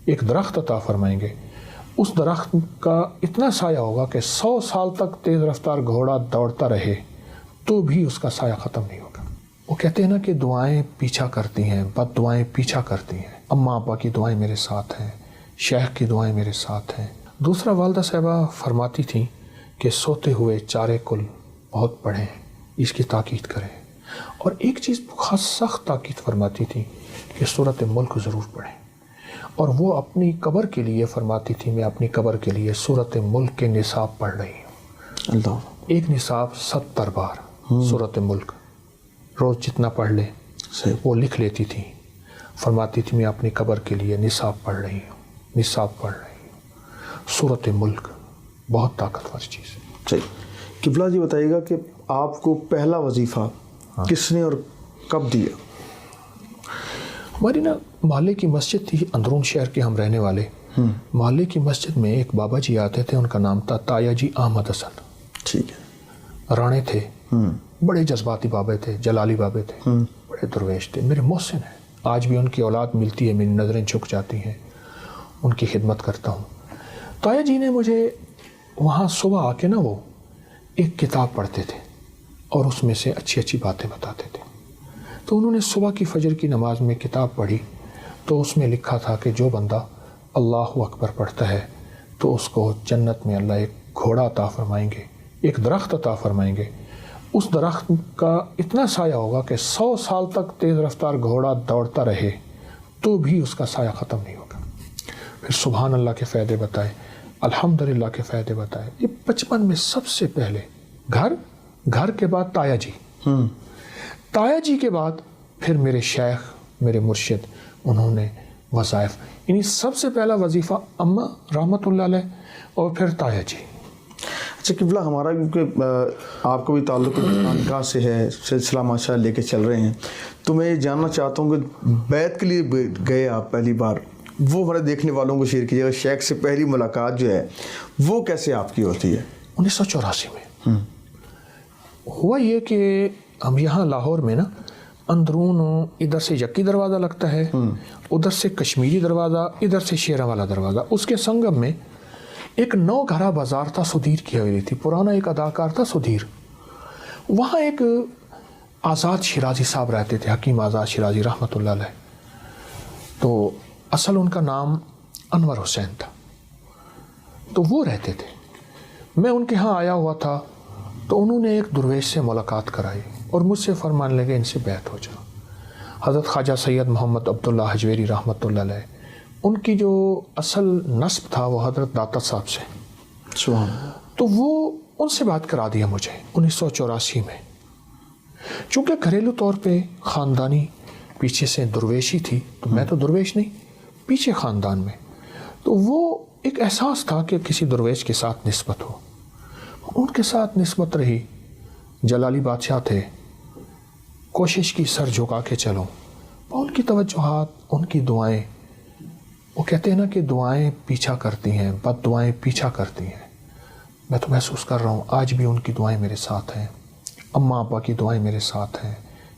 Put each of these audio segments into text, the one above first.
ایک درخت عطا فرمائیں گے، اس درخت کا اتنا سایہ ہوگا کہ 100 سال تک تیز رفتار گھوڑا دوڑتا رہے تو بھی اس کا سایہ ختم نہیں ہوگا۔ وہ کہتے ہیں نا کہ دعائیں پیچھا کرتی ہیں، بد دعائیں پیچھا کرتی ہیں۔ اماں ابا کی دعائیں میرے ساتھ ہیں، شیخ کی دعائیں میرے ساتھ ہیں۔ دوسرا، والدہ صاحبہ فرماتی تھیں کہ سوتے ہوئے چارے کل بہت پڑھیں، اس کی تاکید کریں۔ اور ایک چیز خاص سخت تاکید فرماتی تھی کہ سورۃ ملک ضرور پڑھیں، اور وہ اپنی قبر کے لیے فرماتی تھی، میں اپنی قبر کے لیے سورۃ ملک کے نصاب پڑھ رہی ہوں۔ اللہ، ایک نصاب 70 بار سورۃ ملک، روز جتنا پڑھ لے وہ لکھ لیتی تھی۔ فرماتی تھی میں اپنی قبر کے لیے نصاب پڑھ رہی ہوں، نصاب پڑھ رہی ہوں۔ سورۃ ملک بہت طاقتور چیز ہے۔ صحیح۔ قبلہ جی بتائیے گا کہ آپ کو پہلا وظیفہ کس نے اور کب دیا؟ ہماری نا محلے کی مسجد تھی، اندرون شہر کے ہم رہنے والے۔ محلے کی مسجد میں ایک بابا جی آتے تھے، ان کا نام تھا تایا جی احمد حسن۔ ٹھیک ہے۔ رانے تھے، بڑے جذباتی بابے تھے، جلالی بابے تھے، بڑے درویش تھے، میرے محسن ہیں۔ آج بھی ان کی اولاد ملتی ہے، میری نظریں جھک جاتی ہیں، ان کی خدمت کرتا ہوں۔ تایا جی نے مجھے وہاں صبح آ کے نا وہ ایک کتاب پڑھتے تھے اور اس میں سے اچھی اچھی باتیں بتاتے تھے۔ تو انہوں نے صبح کی فجر کی نماز میں کتاب پڑھی تو اس میں لکھا تھا کہ جو بندہ اللہ اکبر پڑھتا ہے تو اس کو جنت میں اللہ ایک گھوڑا عطا فرمائیں گے، ایک درخت عطا فرمائیں گے، اس درخت کا اتنا سایہ ہوگا کہ 100 سال تک تیز رفتار گھوڑا دوڑتا رہے تو بھی اس کا سایہ ختم نہیں ہوگا۔ پھر سبحان اللہ کے فائدے بتائے، الحمدللہ کے فائدے بتائے۔ یہ 55 میں سب سے پہلے گھر کے بعد تایا جی، تایا جی کے بعد پھر میرے شیخ، میرے مرشد، انہوں نے وظائف، یعنی سب سے پہلا وظیفہ اماں رحمۃ اللہ علیہ اور پھر تایا جی۔ اچھا قبلہ، ہمارا کیونکہ آپ کا بھی تعلق خانقاہ سے ہے، سلسلہ ماشاء اللہ لے کے چل رہے ہیں، تو میں یہ جاننا چاہتا ہوں کہ بیعت کے لیے گئے آپ پہلی بار، وہ ہمارے دیکھنے والوں کو شیئر کیجیے گا۔ شیخ سے پہلی ملاقات جو ہے وہ کیسے آپ کی ہوتی ہے؟ 1984 میں ہوا یہ کہ ہم یہاں لاہور میں نا اندرون ادھر سے یکی دروازہ لگتا ہے، ادھر سے کشمیری دروازہ، ادھر سے شیرہ والا دروازہ، اس کے سنگم میں ایک 9 گھرا بازار تھا، سدھیر کی حویلی تھی، پرانا ایک اداکار تھا سدھیر۔ وہاں ایک آزاد شیرازی صاحب رہتے تھے، حکیم آزاد شیرازی رحمۃ اللہ علیہ۔ تو اصل ان کا نام انور حسین تھا، تو وہ رہتے تھے۔ میں ان کے ہاں آیا ہوا تھا تو انہوں نے ایک درویش سے ملاقات کرائی اور مجھ سے فرمان لگے ان سے بیعت ہو جاؤ۔ حضرت خواجہ سید محمد عبداللہ حجویری رحمۃ اللہ علیہ، ان کی جو اصل نسب تھا وہ حضرت داتا صاحب سے، تو وہ ان سے بات کرا دیا مجھے 1984 میں۔ چونکہ گھریلو طور پہ خاندانی پیچھے سے درویشی تھی، تو میں تو درویش نہیں، پیچھے خاندان میں، تو وہ ایک احساس تھا کہ کسی درویش کے ساتھ نسبت ہو۔ ان کے ساتھ نسبت رہی، جلالی بادشاہ تھے، کوشش کی سر جھکا کے چلو، ان کی توجہات، ان کی دعائیں، وہ کہتے ہیں نا کہ دعائیں پیچھا کرتی ہیں، بد دعائیں پیچھا کرتی ہیں۔ میں تو محسوس کر رہا ہوں آج بھی ان کی دعائیں میرے ساتھ ہیں، اماں ابا کی دعائیں میرے ساتھ ہیں،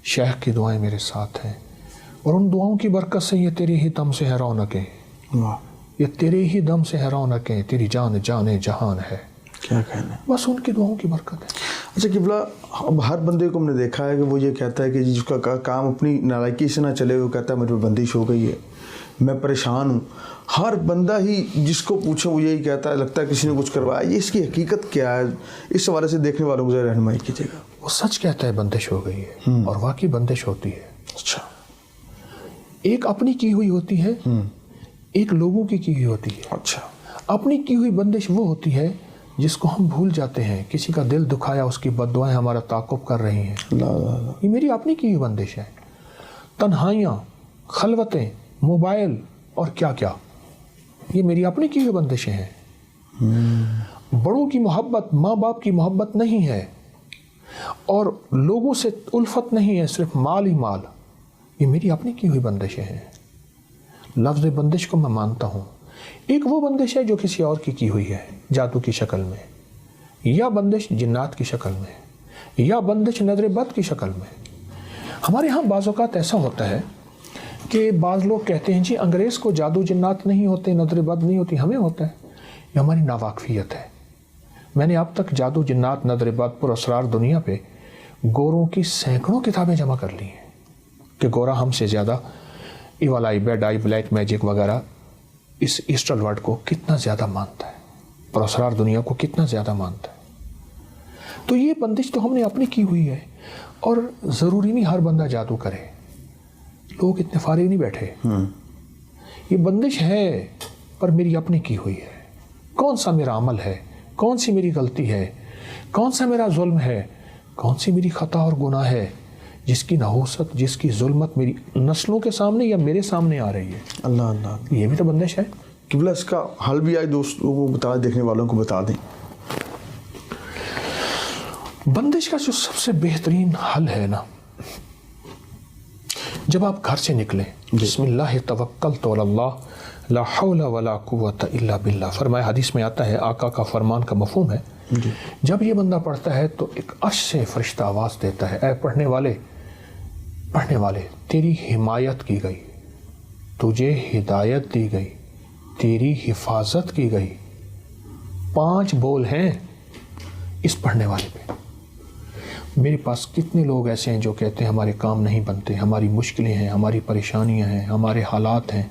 شیخ کی دعائیں میرے ساتھ ہیں، اور ان دعاؤں کی برکت سے یہ تیرے ہی دم سے ہے رونقیں، یہ تیرے ہی دم سے ہے رونقیں، تیری جان جان جہان ہے۔ کیا کہنا ہے، بس ان کی دعاؤں کی برکت ہے۔ اچھا قبلہ، اب ہر بندے کو ہم نے دیکھا ہے کہ وہ یہ کہتا ہے کہ جس کا کام اپنی نالائکی سے نہ چلے، وہ کہتا ہے میرے پہ بندش ہو گئی ہے، میں پریشان ہوں۔ ہر بندہ ہی جس کو پوچھے وہ یہی کہتا ہے، لگتا ہے کسی نے کچھ کروایا۔ یہ اس کی حقیقت کیا ہے؟ اس حوالے سے دیکھنے والوں کو ذرا رہنمائی کیجیے گا۔ وہ سچ کہتا ہے بندش ہو گئی ہے، اور واقعی بندش ہوتی ہے۔ اچھا، ایک اپنی کی ہوئی ہوتی ہے، ایک لوگوں کی ہوئی ہوتی ہے۔ اچھا، اپنی کی ہوئی بندش وہ ہوتی ہے جس کو ہم بھول جاتے ہیں، کسی کا دل دکھایا، اس کی بد دعائیں ہمارا تعاقب کر رہی ہیں، یہ میری اپنی کی ہوئی بندش ہے۔ تنہائیاں، خلوتیں، موبائل اور کیا کیا، یہ میری اپنی کی ہوئی بندشیں ہیں۔ بڑوں کی محبت، ماں باپ کی محبت نہیں ہے، اور لوگوں سے الفت نہیں ہے، صرف مال ہی مال، یہ میری اپنی کی ہوئی بندشیں ہیں۔ لفظ بندش کو میں مانتا ہوں، ایک وہ بندش ہے جو کسی اور کی ہوئی ہے، جادو کی شکل میں، یا بندش جنات کی شکل میں، یا بندش نظر بد کی شکل میں۔ ہمارے ہاں بعض اوقات ایسا ہوتا ہے کہ بعض لوگ کہتے ہیں جی انگریز کو جادو جنات نہیں ہوتے, نظر بد نہیں ہوتی, ہمیں ہوتا ہے. یہ ہماری ناواقفیت ہے. میں نے اب تک جادو جنات, نظر بد, پر اسرار دنیا پہ گوروں کی سینکڑوں کتابیں جمع کر لی ہیں کہ گورا ہم سے زیادہ evil eye, bad eye, black magic وغیرہ اس ایسٹرل ورڈ کو کتنا زیادہ مانتا ہے, پر اسرار دنیا کو کتنا زیادہ مانتا ہے. تو یہ بندش تو ہم نے اپنی کی ہوئی ہے, اور ضروری نہیں ہر بندہ جادو کرے. لوگ اتنے فارغ نہیں بیٹھے. یہ بندش ہے پر میری اپنی کی ہوئی ہے. کون سا میرا عمل ہے, کون سی میری غلطی ہے, کون سا میرا ظلم ہے, کون سی میری خطا اور گناہ ہے جس کی نحوست, جس کی ظلمت میری نسلوں کے سامنے یا میرے سامنے آ رہی ہے. اللہ اللہ, یہ بھی تو بندش ہے. قبلہ اس کا حل بھی آئے دوستوں کو بتا, دیکھنے والوں کو بتا دیں. بندش کا جو سب سے بہترین حل ہے نا, جب آپ گھر سے نکلیں, بسم اللہ توکلت علی اللہ لا حول ولا قوت الا باللہ, فرمایا حدیث میں آتا ہے, آقا کا فرمان کا مفہوم ہے. جب یہ بندہ پڑھتا ہے تو ایک عرش سے فرشتہ آواز دیتا ہے, اے پڑھنے والے تیری حمایت کی گئی, تجھے ہدایت دی گئی, تیری حفاظت کی گئی. 5 بول ہیں اس پڑھنے والے پہ. میرے پاس کتنے لوگ ایسے ہیں جو کہتے ہیں ہمارے کام نہیں بنتے, ہماری مشکلیں ہیں, ہماری پریشانیاں ہیں, ہمارے حالات ہیں,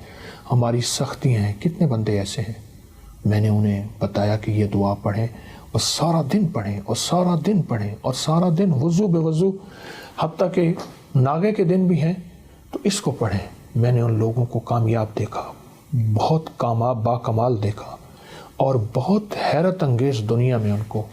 ہماری سختیاں ہیں. کتنے بندے ایسے ہیں. میں نے انہیں بتایا کہ یہ دعا پڑھیں اور سارا دن پڑھیں اور سارا دن پڑھیں اور سارا دن وضو بے وضو, حتیٰ کہ ناگے کے دن بھی ہیں تو اس کو پڑھیں. میں نے ان لوگوں کو کامیاب دیکھا, بہت کامیاب با کمال دیکھا, اور بہت حیرت انگیز دنیا میں ان کو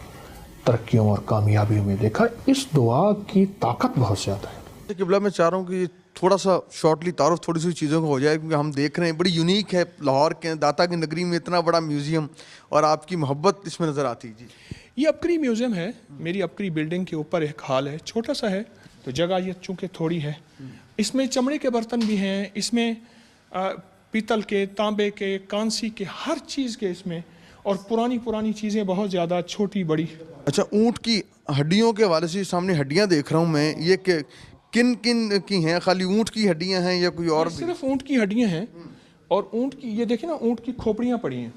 ترقیوں اور کامیابیوں میں دیکھا. اس دعا کی طاقت بہت زیادہ ہے. قبلہ میں چاہ رہا ہوں کہ تھوڑا سا شارٹلی تعارف تھوڑی سی چیزوں کا ہو جائے, کیونکہ ہم دیکھ رہے ہیں بڑی یونیک ہے لاہور کے داتا کی نگری میں اتنا بڑا میوزیم, اور آپ کی محبت اس میں نظر آتی. جی یہ اپکری میوزیم ہے. میری اپکری بلڈنگ کے اوپر ایک ہال ہے, چھوٹا سا ہے, تو جگہ یہ چونکہ تھوڑی ہے. اس میں چمڑے کے برتن بھی ہیں, اس میں پیتل کے, تانبے کے, کانسی کے, ہر چیز کے اس میں, اور پرانی چیزیں بہت زیادہ, چھوٹی بڑی. اچھا, اونٹ کی ہڈیوں کے حوالے سے سامنے ہڈیاں دیکھ رہا ہوں میں, یہ کہ کن کی ہیں؟ خالی اونٹ کی ہڈیاں ہیں یا کوئی اور بھی؟ صرف اونٹ کی ہڈیاں ہیں, اور اونٹ کی یہ دیکھیں نا, اونٹ کی کھوپڑیاں پڑی ہیں.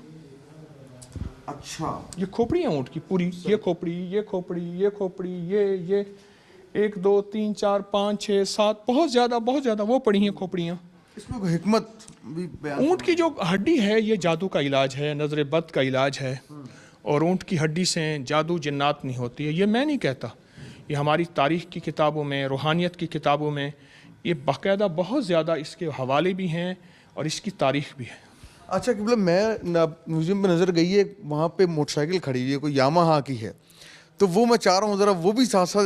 اچھا, یہ کھوپڑیاں اونٹ کی پوری, یہ کھوپڑی, یہ کھوپڑی, یہ کھوپڑی, یہ 1 2 3 4 5 6 7 بہت زیادہ وہ پڑی ہیں کھوپڑیاں. اس میں کوئی حکمت بھی بیان؟ اونٹ کی جو ہڈی ہے یہ جادو کا علاج ہے, نظر بد کا علاج ہے, اور اونٹ کی ہڈی سے جادو جنات نہیں ہوتی ہے. یہ میں نہیں کہتا, یہ ہماری تاریخ کی کتابوں میں, روحانیت کی کتابوں میں یہ باقاعدہ بہت زیادہ اس کے حوالے بھی ہیں اور اس کی تاریخ بھی ہے. اچھا قبلہ, میں میوزیم پہ نظر گئی ہے, وہاں پہ موٹر سائیکل کھڑی ہوئی ہے, کوئی یاماہا کی ہے, تو وہ میں چاہ رہا ہوں ذرا وہ بھی ساتھ ساتھ